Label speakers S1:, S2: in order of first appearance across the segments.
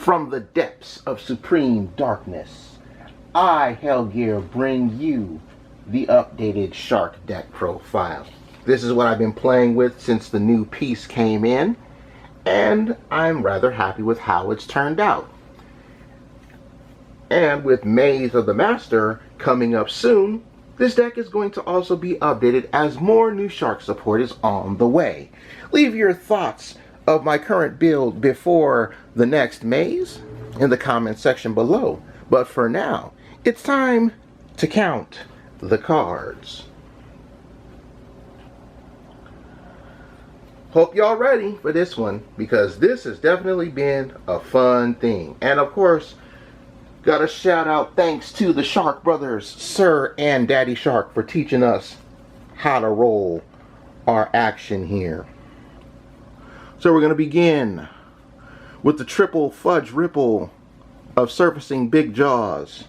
S1: From the depths of supreme darkness, I, Hellgear, bring you the updated Shark deck profile. This is what I've been playing with since the new piece came in, and I'm rather happy with how it's turned out. And with Maze of the Master coming up soon, this deck is going to also be updated as more new Shark support is on the way. Leave your thoughts of my current build before the next Maze in the comment section below. But for now, it's time to count the cards. Hope y'all ready for this one, because this has definitely been a fun thing. And of course, got a shout out thanks to the Shark Brothers, Sir and Daddy Shark, for teaching us how to roll our action here. So we're going to begin with the triple fudge ripple of Surfacing Big Jaws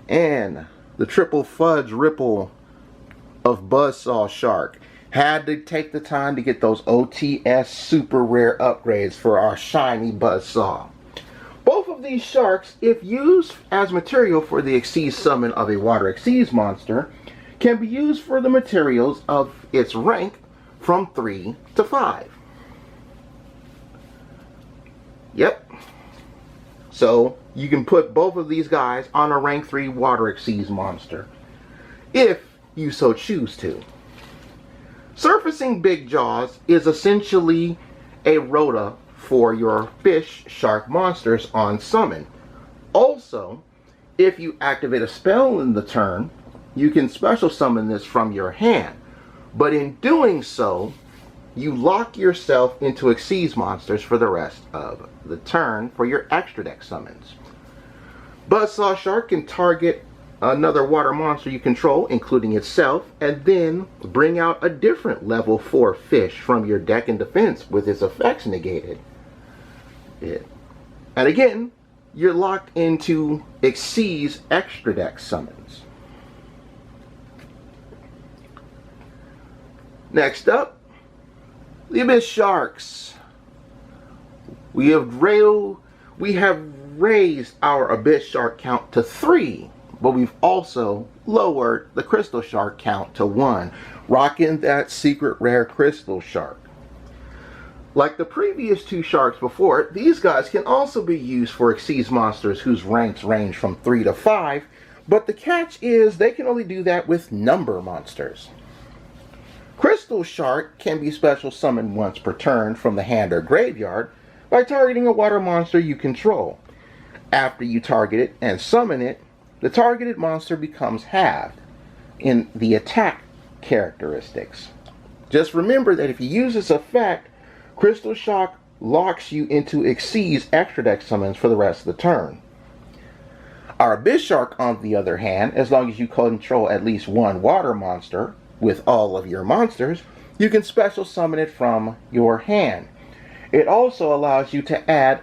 S1: and the triple fudge ripple of Buzzsaw Shark. Had to take the time to get those OTS super rare upgrades for our shiny Buzzsaw. Both of these sharks, if used as material for the Xyz summon of a Water Xyz monster, can be used for the materials of its rank from 3 to 5. Yep. So you can put both of these guys on a rank 3 Water Xyz monster, if you so choose to. Surfacing Big Jaws is essentially a rota for your fish shark monsters on summon. Also, if you activate a spell in the turn, you can special summon this from your hand. But in doing so, you lock yourself into Xyz monsters for the rest of the turn for your extra deck summons. Buzzsaw Shark can target another water monster you control, including itself, and then bring out a different level 4 fish from your deck in defense with its effects negated. And again, you're locked into Xyz extra deck summons. Next up, the Abyss Sharks. We have raised our Abyss Shark count to 3, but we've also lowered the Crystal Shark count to 1, rocking that secret rare Crystal Shark. Like the previous 2 sharks before it, these guys can also be used for Xyz monsters whose ranks range from 3 to 5, but the catch is they can only do that with number monsters. Crystal Shark can be special summoned once per turn from the hand or graveyard by targeting a water monster you control. After you target it and summon it, the targeted monster becomes halved in the attack characteristics. Just remember that if you use this effect, Crystal Shark locks you into Xyz extra deck summons for the rest of the turn. Our Abyss Shark, on the other hand, as long as you control at least one water monster with all of your monsters, you can special summon it from your hand. It also allows you to add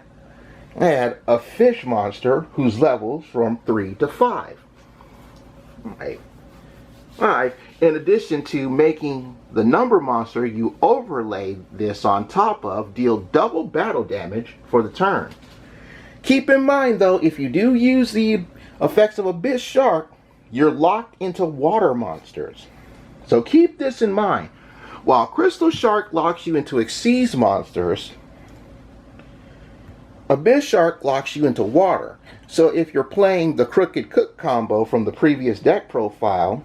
S1: a fish monster whose levels from 3 to 5. Alright. In addition to making the number monster you overlay this on top of deal double battle damage for the turn. Keep in mind though, if you do use the effects of Abyss Shark, you're locked into water monsters. So keep this in mind. While Crystal Shark locks you into Xyz monsters, Abyss Shark locks you into water. So if you're playing the Crooked Cook combo from the previous deck profile,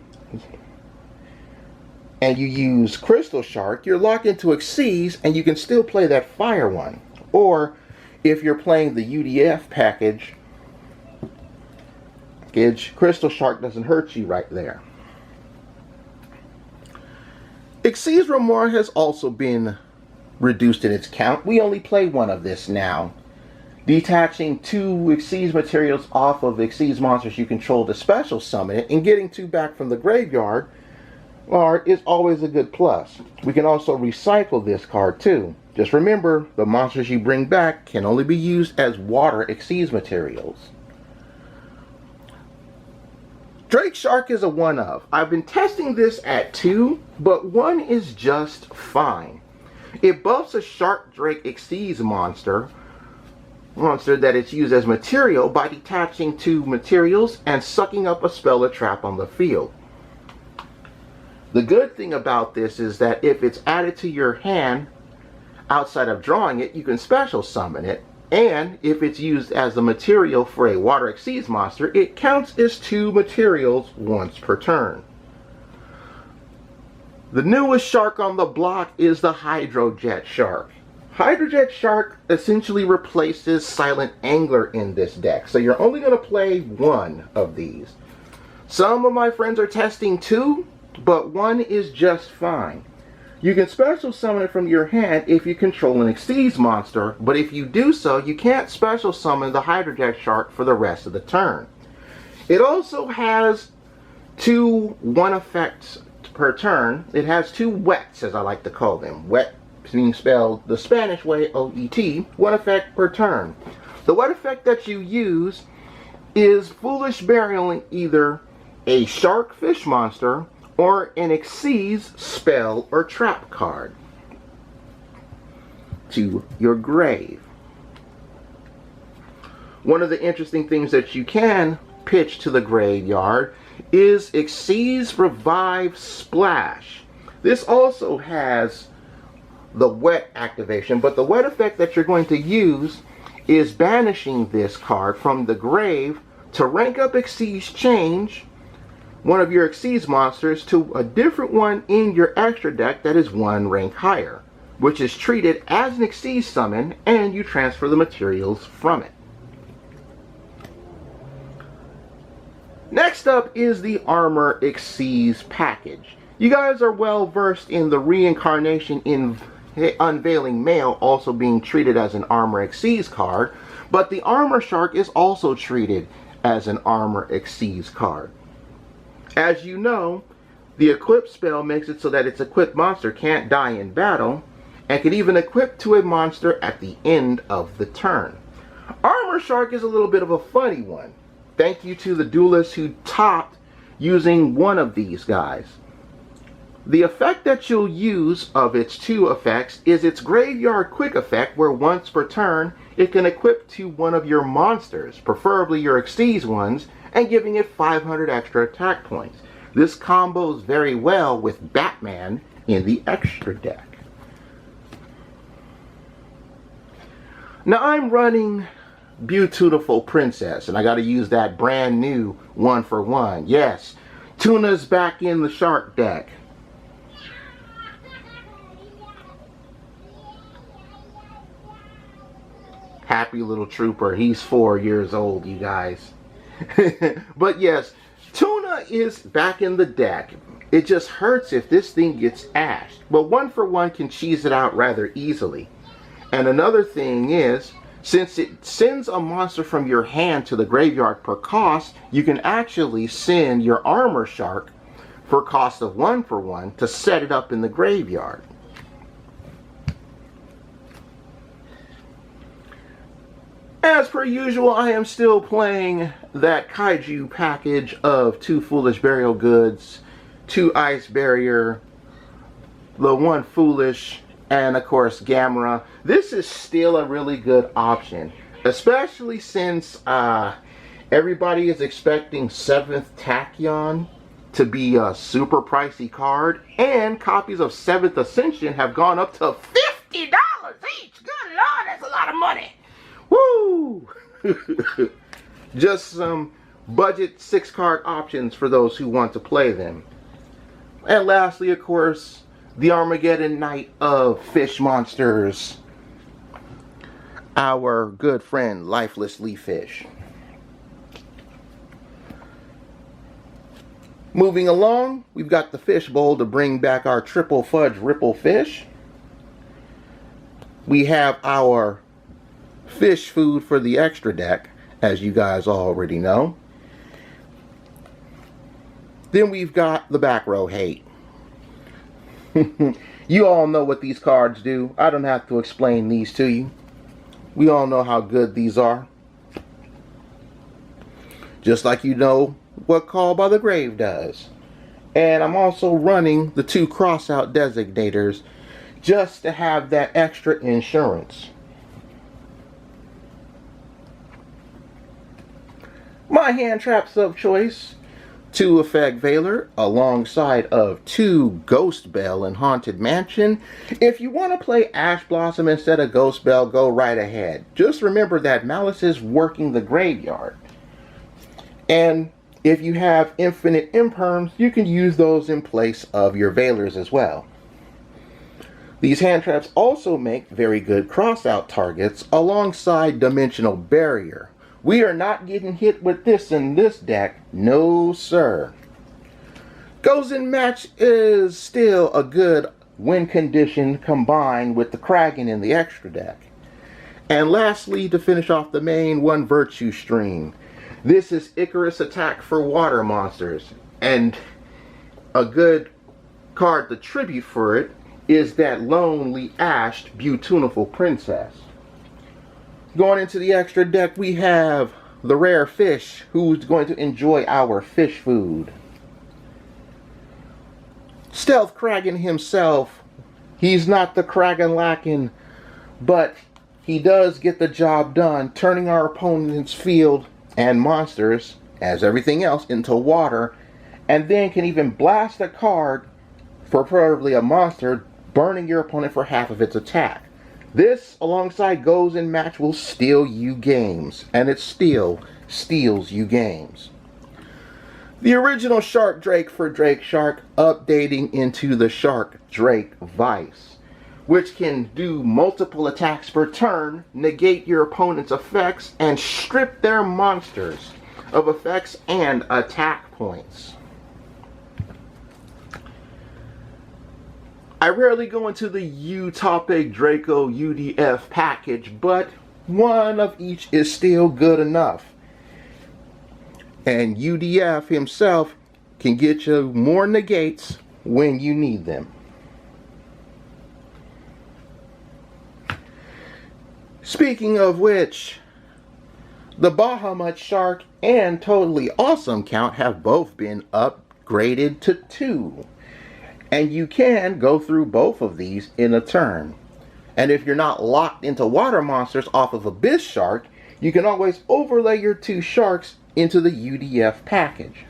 S1: and you use Crystal Shark, you're locked into Xyz and you can still play that fire one. Or if you're playing the UDF package, Crystal Shark doesn't hurt you right there. Xyz Remora has also been reduced in its count. We only play one of this now. Detaching 2 Xyz materials off of Xyz monsters you control to special summon it and getting 2 back from the graveyard is always a good plus. We can also recycle this card too. Just remember, the monsters you bring back can only be used as water Xyz materials. Drake Shark is a 1 of. I've been testing this at 2, but 1 is just fine. It buffs a Shark Drake Xyz monster monster that it's used as material by detaching two materials and sucking up a spell or trap on the field. The good thing about this is that if it's added to your hand outside of drawing it, you can special summon it, and if it's used as a material for a Water Exceeds monster, it counts as two materials once per turn. The newest shark on the block is the Hydrojet Shark. Hydrojet Shark essentially replaces Silent Angler in this deck, so you're only going to play one of these. Some of my friends are testing two, but one is just fine. You can special summon it from your hand if you control an Exceeds monster, but if you do so, you can't special summon the Hydrojet Shark for the rest of the turn. It also has two one effects per turn. It has two wets, as I like to call them. Wet being spelled the Spanish way, O-E-T, one effect per turn. The wet effect that you use is Foolish Burial, either a shark fish monster or an Exceeds spell or trap card to your grave. One of the interesting things that you can pitch to the graveyard is Exceeds Revive Splash. This also has the wet activation, but the wet effect that you're going to use is banishing this card from the grave to rank up Exceeds Change one of your Exceeds monsters to a different one in your extra deck that is one rank higher, which is treated as an Exceeds summon, and you transfer the materials from it. Next up is the Armor Exceeds package. You guys are well versed in the reincarnation in Unveiling Mail also being treated as an Armor Exceeds card, but the Armor Shark is also treated as an Armor Exceeds card. As you know, the equip spell makes it so that its equipped monster can't die in battle, and can even equip to a monster at the end of the turn. Armor Shark is a little bit of a funny one. Thank you to the duelists who topped using one of these guys. The effect that you'll use of its two effects is its Graveyard Quick effect, where once per turn it can equip to one of your monsters, preferably your Exceeds ones, and giving it 500 extra attack points. This combos very well with Batman in the extra deck. Now I'm running Beautiful Princess, and I got to use that brand new 1-for-1. Yes, Tuna's back in the shark deck. Happy little trooper. He's 4 years old, you guys. But yes, Tuna is back in the deck. It just hurts if this thing gets ashed. But 1-for-1 can cheese it out rather easily. And another thing is, since it sends a monster from your hand to the graveyard per cost, you can actually send your Armor Shark for cost of 1-for-1 to set it up in the graveyard. As per usual, I am still playing that Kaiju package of 2 Foolish Burial Goods, 2 Ice Barrier, the 1 Foolish, and of course Gamera. This is still a really good option, especially since everybody is expecting 7th Tachyon to be a super pricey card, and copies of 7th Ascension have gone up to $50 each. Good Lord, that's a lot of money. Woo! Just some budget 6-card options for those who want to play them. And lastly, of course, the Armageddon Knight of Fish Monsters, our good friend Lifeless Leaf Fish. Moving along, we've got the Fish Bowl to bring back our Triple Fudge Ripple Fish. We have our fish food for the extra deck, as you guys already know. Then we've got the Back Row Hate. You all know what these cards do. I don't have to explain these to you. We all know how good these are. Just like you know what Call by the Grave does. And I'm also running the 2 Crossout Designators just to have that extra insurance. My hand traps of choice: 2 Effect Veiler alongside of 2 Ghost Belle in Haunted Mansion. If you want to play Ash Blossom instead of Ghost Belle, go right ahead. Just remember that Malice is working the graveyard. And if you have infinite imperms, you can use those in place of your Veilers as well. These hand traps also make very good cross-out targets alongside Dimensional Barrier. We are not getting hit with this in this deck, no sir. Goes in Match is still a good win condition combined with the Kraken in the extra deck. And lastly, to finish off the main, 1 Virtue Stream. This is Icarus Attack for water monsters, and a good card to tribute for it is that Lonely Ashed Beautiful Princess. Going into the extra deck, we have the Rare Fish, who's going to enjoy our fish food. Stealth Kraken himself, he's not the Kraken lacking, but he does get the job done, turning our opponent's field and monsters, as everything else, into water, and then can even blast a card, for preferably a monster, burning your opponent for half of its attack. This, alongside Goes in Match, will steal you games, and it still steals you games. The original Shark Drake for Drake Shark, updating into the Shark Drake Vice, which can do multiple attacks per turn, negate your opponent's effects, and strip their monsters of effects and attack points. I rarely go into the U-Topic Draco UDF package, but one of each is still good enough. And UDF himself can get you more negates when you need them. Speaking of which, the Bahamut Shark and Totally Awesome count have both been upgraded to 2. And you can go through both of these in a turn. And if you're not locked into water monsters off of Abyss Shark, you can always overlay your 2 sharks into the UDF package.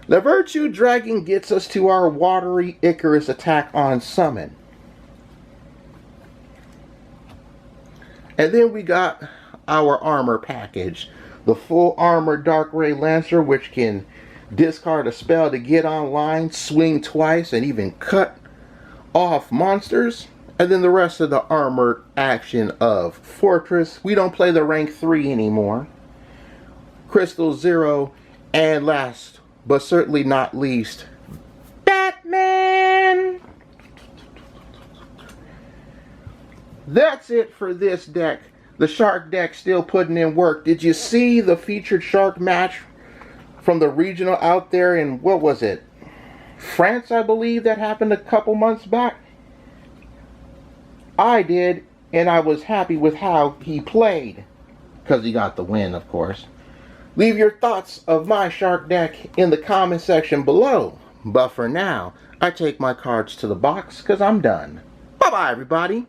S1: The Virtue Dragon gets us to our watery Icarus Attack on summon. And then we got our armor package. The full armor Darkray Lancer, which can discard a spell to get online, swing twice, and even cut off monsters. And then the rest of the armored action of Fortress. We don't play the rank 3 anymore. Crystal Zero. And last, but certainly not least, Batman! That's it for this deck. The Shark deck still putting in work. Did you see the featured Shark match from the regional out there in, what was it, France, I believe, that happened a couple months back? I did, and I was happy with how he played, because he got the win, of course. Leave your thoughts of my Shark deck in the comment section below. But for now, I take my cards to the box because I'm done. Bye-bye, everybody.